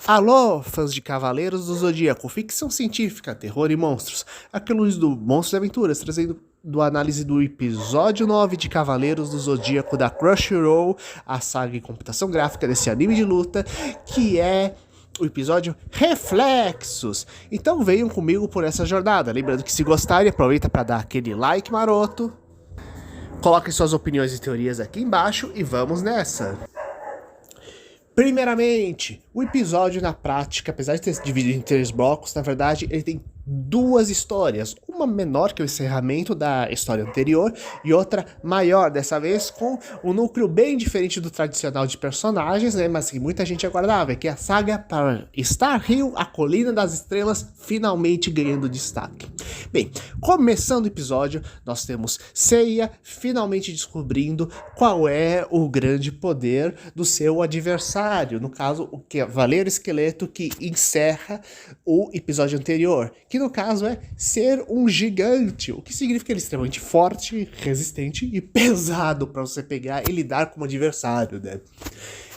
Alô, fãs de Cavaleiros do Zodíaco, ficção científica, terror e monstros. Aqui é o Luiz do Monstros e Aventuras, trazendo análise do episódio 9 de Cavaleiros do Zodíaco da Crunchyroll, a saga em computação gráfica desse anime de luta, que é o episódio Reflexos. Então venham comigo por essa jornada. Lembrando que se gostarem, aproveita para dar aquele like maroto, coloquem suas opiniões e teorias aqui embaixo e vamos nessa. Primeiramente, o episódio na prática, apesar de ter dividido em 3 blocos, na verdade ele tem 2 histórias, uma menor que o encerramento da história anterior e outra maior, dessa vez com um núcleo bem diferente do tradicional de personagens, né, mas que muita gente aguardava, que é a saga para Star Hill, a Colina das Estrelas, finalmente ganhando destaque. Bem, começando o episódio, nós temos Seiya finalmente descobrindo qual é o grande poder do seu adversário, no caso, o Cavaleiro Esqueleto que encerra o episódio anterior, que no caso é ser um gigante, o que significa ele extremamente forte, resistente e pesado para você pegar e lidar como adversário, né?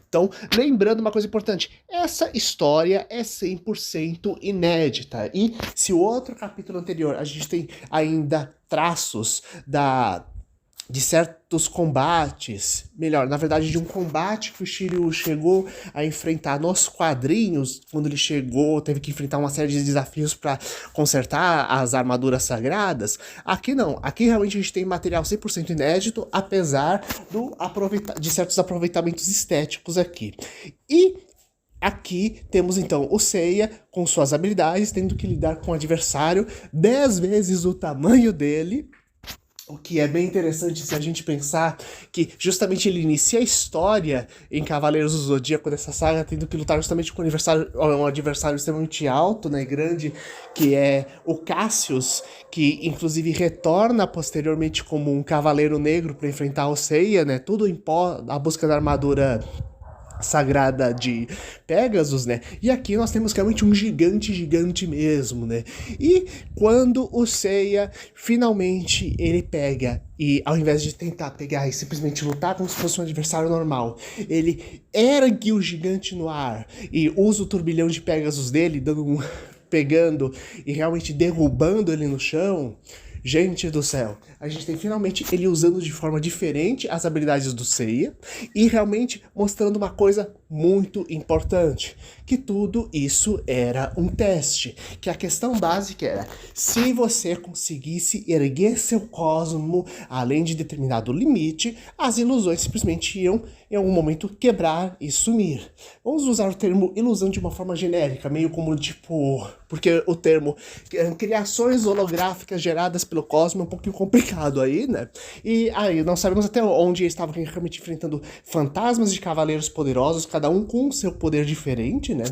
Então, lembrando uma coisa importante, essa história é 100% inédita, e se o outro capítulo anterior a gente tem ainda traços de certos combates, melhor, na verdade de um combate que o Shiryu chegou a enfrentar nos quadrinhos, quando ele chegou, teve que enfrentar uma série de desafios para consertar as armaduras sagradas. Aqui não, aqui realmente a gente tem material 100% inédito, apesar de certos aproveitamentos estéticos aqui. E aqui temos então o Seiya com suas habilidades, tendo que lidar com um adversário 10 vezes o tamanho dele, o que é bem interessante se a gente pensar que justamente ele inicia a história em Cavaleiros do Zodíaco dessa saga, tendo que lutar justamente com um adversário extremamente alto, né, grande, que é o Cassius, que inclusive retorna posteriormente como um Cavaleiro Negro para enfrentar o Seiya, né, tudo em pó, a busca da armadura sagrada de Pegasus, né? E aqui nós temos realmente um gigante mesmo, né? E quando o Seiya finalmente ele pega e ao invés de tentar pegar e simplesmente lutar como se fosse um adversário normal, ele ergue o gigante no ar e usa o turbilhão de Pegasus dele, pegando e realmente derrubando ele no chão. Gente do céu, a gente tem finalmente ele usando de forma diferente as habilidades do Seiya e realmente mostrando uma coisa muito importante, que tudo isso era um teste, que a questão básica era, se você conseguisse erguer seu cosmo além de determinado limite, as ilusões simplesmente iam em algum momento quebrar e sumir. Vamos usar o termo ilusão de uma forma genérica, meio como tipo, porque o termo criações holográficas geradas pelo cosmo é um pouquinho complicado aí, né? E aí nós sabemos até onde eles estavam realmente enfrentando fantasmas de cavaleiros poderosos, cada um com seu poder diferente, né?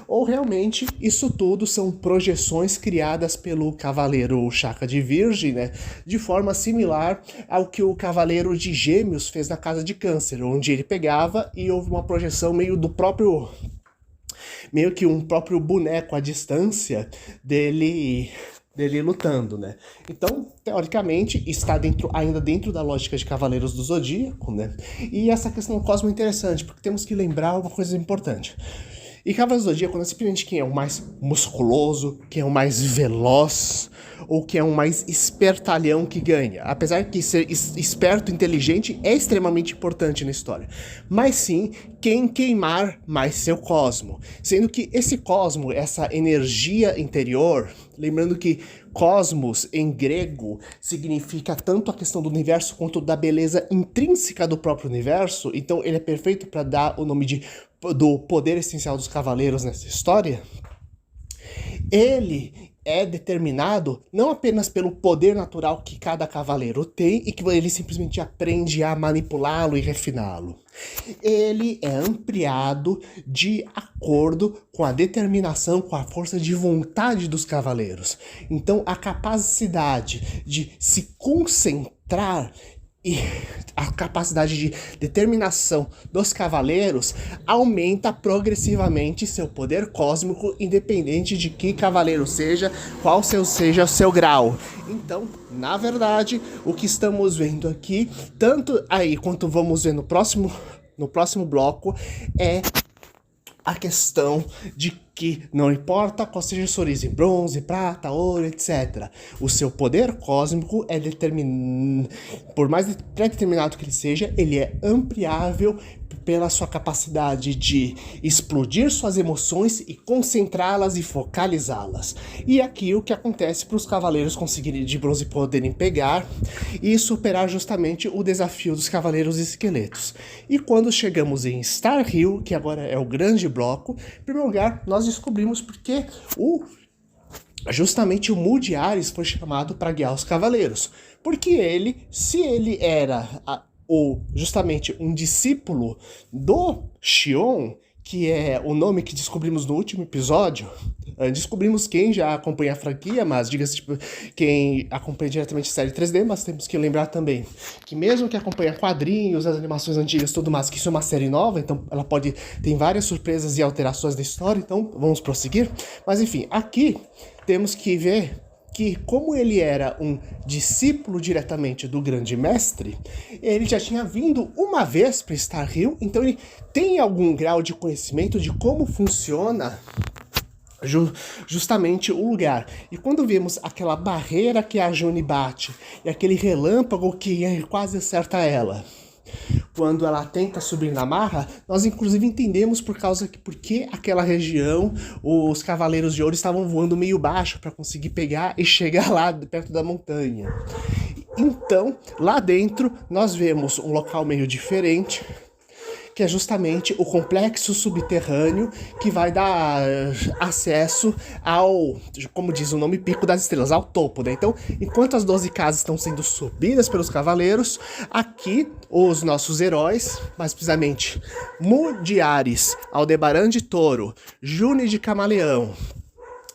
Ou realmente isso tudo são projeções criadas pelo Cavaleiro Chakra de Virgem, né? De forma similar ao que o Cavaleiro de Gêmeos fez na Casa de Câncer, onde ele pegava e houve uma projeção meio que um próprio boneco à distância dele lutando, né? Então, teoricamente, está ainda dentro da lógica de Cavaleiros do Zodíaco, né? E essa questão do cosmo é interessante, porque temos que lembrar uma coisa importante. E Cavaleiros do Zodíaco não é simplesmente quem é o mais musculoso, quem é o mais veloz, ou quem é o mais espertalhão que ganha. Apesar que ser esperto e inteligente é extremamente importante na história. Mas sim, quem queimar mais seu cosmo. Sendo que esse cosmo, essa energia interior, lembrando que cosmos em grego significa tanto a questão do universo quanto da beleza intrínseca do próprio universo, então ele é perfeito para dar o nome do poder essencial dos cavaleiros nessa história. Ele é determinado não apenas pelo poder natural que cada cavaleiro tem e que ele simplesmente aprende a manipulá-lo e refiná-lo. Ele é ampliado de acordo com a determinação, com a força de vontade dos cavaleiros. Então, a capacidade de se concentrar e a capacidade de determinação dos cavaleiros aumenta progressivamente seu poder cósmico, independente de que cavaleiro seja, qual seja o seu grau. Então, na verdade, o que estamos vendo aqui, tanto aí quanto vamos ver no próximo bloco, é a questão de que não importa qual seja sua origem, bronze, prata, ouro, etc. O seu poder cósmico é por mais pré-determinado que ele seja, ele é ampliável pela sua capacidade de explodir suas emoções e concentrá-las e focalizá-las. E aqui o que acontece para os cavaleiros conseguirem de bronze poderem pegar e superar justamente o desafio dos cavaleiros esqueletos. E quando chegamos em Star Hill, que agora é o grande bloco, em primeiro lugar, nós descobrimos porque justamente o Moody Ares foi chamado para guiar os cavaleiros. Porque ele, se ele era justamente um discípulo do Xion, que é o nome que descobrimos no último episódio. Descobrimos quem já acompanha a franquia, mas diga-se, tipo, quem acompanha diretamente a série 3D, mas temos que lembrar também que mesmo que acompanha quadrinhos, as animações antigas, tudo mais, que isso é uma série nova, então ela tem várias surpresas e alterações da história, então vamos prosseguir. Mas enfim, aqui temos que ver que, como ele era um discípulo diretamente do grande mestre, ele já tinha vindo uma vez para Star Hill, então ele tem algum grau de conhecimento de como funciona justamente o lugar. E quando vemos aquela barreira que a June bate e aquele relâmpago que quase acerta ela, quando ela tenta subir na marra, nós inclusive entendemos por que aquela região os Cavaleiros de Ouro estavam voando meio baixo para conseguir pegar e chegar lá perto da montanha. Então, lá dentro, nós vemos um local meio diferente, que é justamente o complexo subterrâneo que vai dar acesso ao, como diz o nome, Pico das Estrelas, ao topo, né? Então, enquanto as 12 casas estão sendo subidas pelos cavaleiros, aqui os nossos heróis, mais precisamente Moody Ares, Aldebaran de Touro, June de Camaleão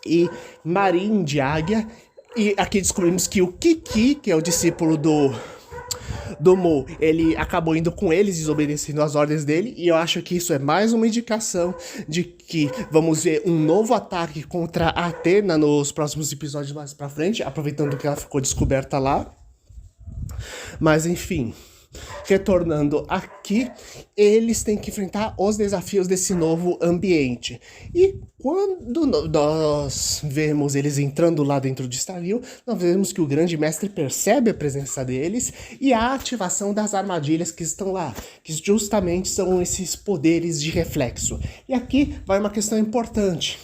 e Marin de Águia, e aqui descobrimos que o Kiki, que é o discípulo do Mu, ele acabou indo com eles, desobedecendo as ordens dele, e eu acho que isso é mais uma indicação de que vamos ver um novo ataque contra a Athena nos próximos episódios mais pra frente, aproveitando que ela ficou descoberta lá. Mas enfim, retornando aqui, eles têm que enfrentar os desafios desse novo ambiente. E quando nós vemos eles entrando lá dentro de Star Hill, nós vemos que o grande mestre percebe a presença deles e a ativação das armadilhas que estão lá, que justamente são esses poderes de reflexo. E aqui vai uma questão importante.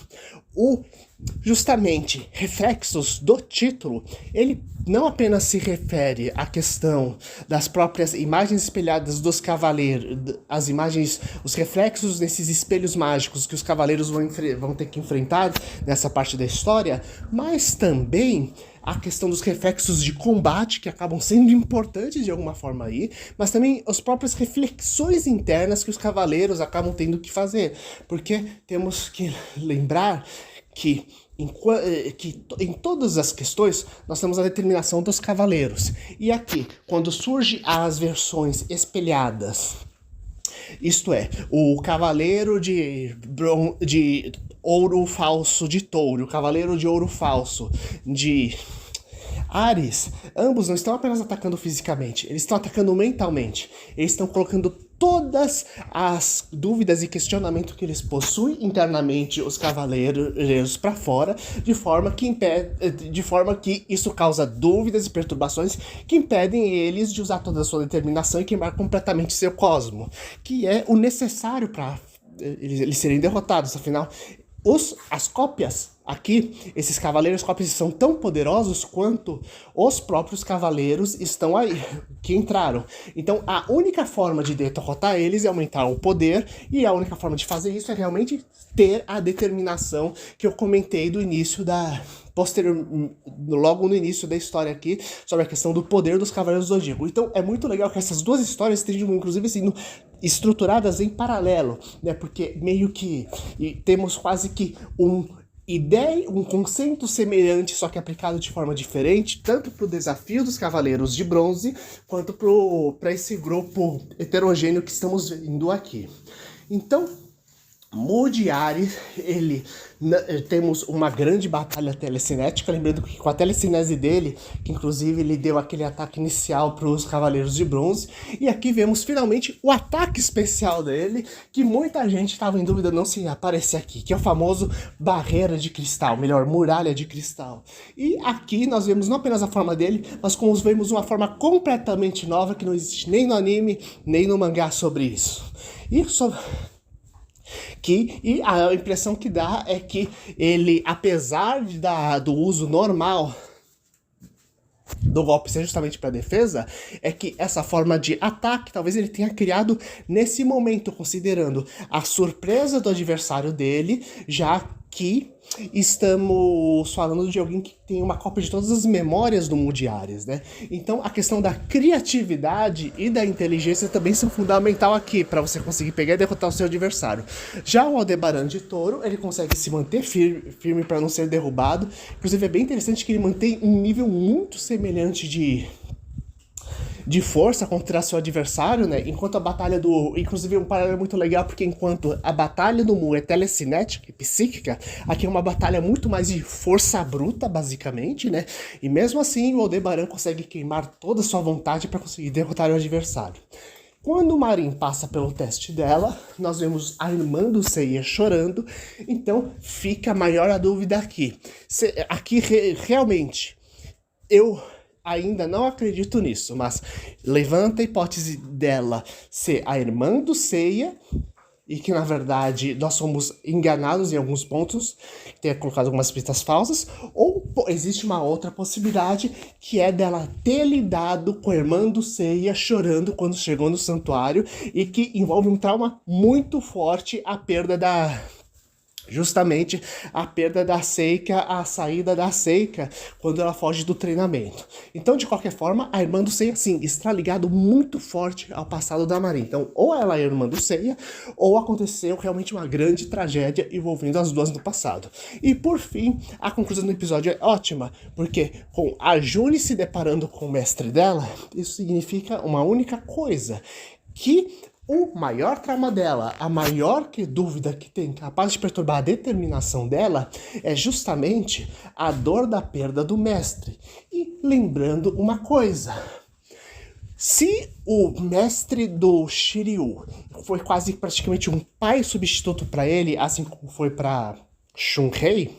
Justamente, reflexos do título, ele não apenas se refere à questão das próprias imagens espelhadas dos cavaleiros, as imagens, os reflexos desses espelhos mágicos que os cavaleiros vão ter que enfrentar nessa parte da história, mas também a questão dos reflexos de combate, que acabam sendo importantes de alguma forma aí, mas também as próprias reflexões internas que os cavaleiros acabam tendo que fazer, porque temos que lembrar que em todas as questões nós temos a determinação dos cavaleiros. E aqui, quando surgem as versões espelhadas, isto é, o cavaleiro de ouro falso de Touro, o cavaleiro de ouro falso de Ares, ambos não estão apenas atacando fisicamente, eles estão atacando mentalmente. Eles estão colocando todas as dúvidas e questionamentos que eles possuem internamente, os cavaleiros, para fora, de forma que isso causa dúvidas e perturbações que impedem eles de usar toda a sua determinação e queimar completamente seu cosmo, que é o necessário para eles serem derrotados. Afinal, as cópias aqui, esses cavaleiros cópias são tão poderosos quanto os próprios cavaleiros estão aí, que entraram. Então a única forma de derrotar eles é aumentar o poder, e a única forma de fazer isso é realmente ter a determinação que eu comentei do início logo no início da história aqui, sobre a questão do poder dos Cavaleiros do Zodíaco. Então é muito legal que essas duas histórias estejam, inclusive, sendo estruturadas em paralelo, né? Porque meio que temos quase que um conceito semelhante, só que aplicado de forma diferente, tanto para o desafio dos Cavaleiros de Bronze, quanto para esse grupo heterogêneo que estamos vendo aqui. Então, Mudiari, temos uma grande batalha telecinética, lembrando que com a telecinese dele, que inclusive ele deu aquele ataque inicial para os Cavaleiros de Bronze, e aqui vemos finalmente o ataque especial dele, que muita gente estava em dúvida não se aparecer aqui, que é o famoso Barreira de Cristal, melhor, Muralha de Cristal. E aqui nós vemos não apenas a forma dele, mas como vemos uma forma completamente nova, que não existe nem no anime, nem no mangá sobre isso. E a impressão que dá é que ele, apesar do uso normal do golpe ser justamente para defesa, é que essa forma de ataque talvez ele tenha criado nesse momento, considerando a surpresa do adversário dele, já que estamos falando de alguém que tem uma cópia de todas as memórias do Mudiares, né? Então a questão da criatividade e da inteligência também são fundamental aqui para você conseguir pegar e derrotar o seu adversário. Já o Aldebaran de Touro, ele consegue se manter firme para não ser derrubado. Inclusive é bem interessante que ele mantém um nível muito semelhante de força contra seu adversário, né? Enquanto a batalha do... Inclusive um paralelo muito legal, porque enquanto a batalha do Mu é telecinética e psíquica, aqui é uma batalha muito mais de força bruta, basicamente, né? E mesmo assim o Aldebaran consegue queimar toda a sua vontade para conseguir derrotar o adversário. Quando o Marin passa pelo teste dela, nós vemos a irmã do Seiya chorando, então fica maior a dúvida aqui. Realmente, eu ainda não acredito nisso, mas levanta a hipótese dela ser a irmã do Seiya e que, na verdade, nós somos enganados em alguns pontos, ter colocado algumas pistas falsas, ou existe uma outra possibilidade, que é dela ter lidado com a irmã do Seiya chorando quando chegou no santuário, e que envolve um trauma muito forte, justamente a perda da Seika, a saída da Seika, quando ela foge do treinamento. Então, de qualquer forma, a irmã do Seiya, sim, está ligado muito forte ao passado da Marin. Então, ou ela é a irmã do Seiya, ou aconteceu realmente uma grande tragédia envolvendo as duas no passado. E, por fim, a conclusão do episódio é ótima, porque com a June se deparando com o mestre dela, isso significa uma única coisa, que o maior trauma dela, a maior dúvida que tem capaz de perturbar a determinação dela, é justamente a dor da perda do mestre. E lembrando uma coisa, se o mestre do Shiryu foi quase praticamente um pai substituto para ele, assim como foi para Shunrei,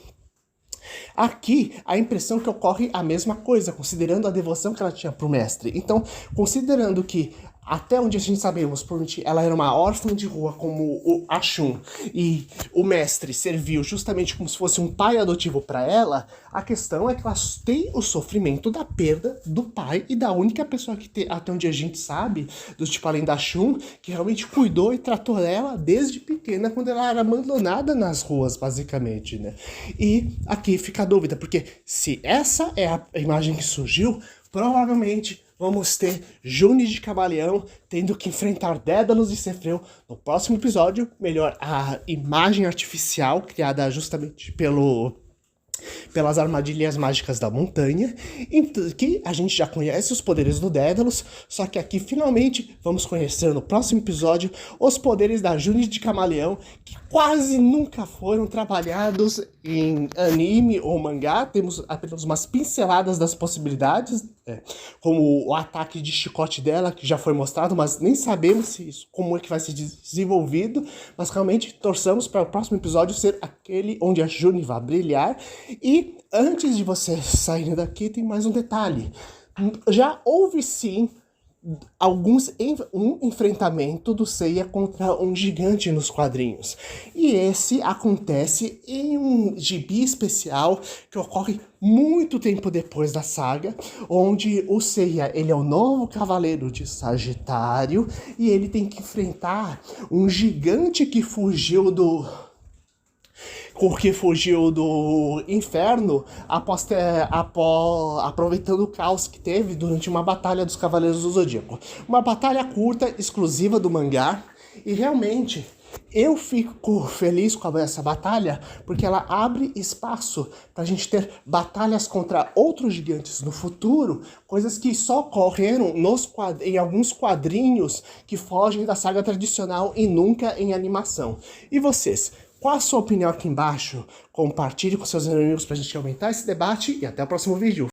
aqui, a impressão que ocorre a mesma coisa, considerando a devoção que ela tinha para o mestre. Então, considerando que até onde a gente sabemos, ela era uma órfã de rua como a Shun, e o mestre serviu justamente como se fosse um pai adotivo para ela, a questão é que ela tem o sofrimento da perda do pai e da única pessoa que tem, até onde a gente sabe, do tipo além da Shun, que realmente cuidou e tratou ela desde pequena, quando ela era abandonada nas ruas, basicamente, né? E aqui fica a dúvida, porque se essa é a imagem que surgiu, provavelmente vamos ter June de Camaleão tendo que enfrentar Dédalus e Cefreu no próximo episódio. Melhor, a imagem artificial criada justamente pelas armadilhas mágicas da montanha, que a gente já conhece os poderes do Dédalus, só que aqui finalmente vamos conhecer no próximo episódio os poderes da June de Camaleão, que quase nunca foram trabalhados em anime ou mangá. Temos apenas umas pinceladas das possibilidades, como o ataque de chicote dela, que já foi mostrado, mas nem sabemos como é que vai ser desenvolvido, mas realmente torçamos para o próximo episódio ser aquele onde a June vai brilhar. E antes de vocês saírem daqui, tem mais um detalhe. Já houve sim um enfrentamento do Seiya contra um gigante nos quadrinhos. E esse acontece em um gibi especial que ocorre muito tempo depois da saga, onde o Seiya, ele é o novo cavaleiro de Sagitário e ele tem que enfrentar um gigante que fugiu do inferno aproveitando o caos que teve durante uma batalha dos Cavaleiros do Zodíaco. Uma batalha curta, exclusiva do mangá, e realmente Eu fico feliz com essa batalha porque ela abre espaço para a gente ter batalhas contra outros gigantes no futuro, coisas que só ocorreram em alguns quadrinhos que fogem da saga tradicional e nunca em animação. E vocês? Qual a sua opinião aqui embaixo? Compartilhe com seus amigos para a gente aumentar esse debate e até o próximo vídeo.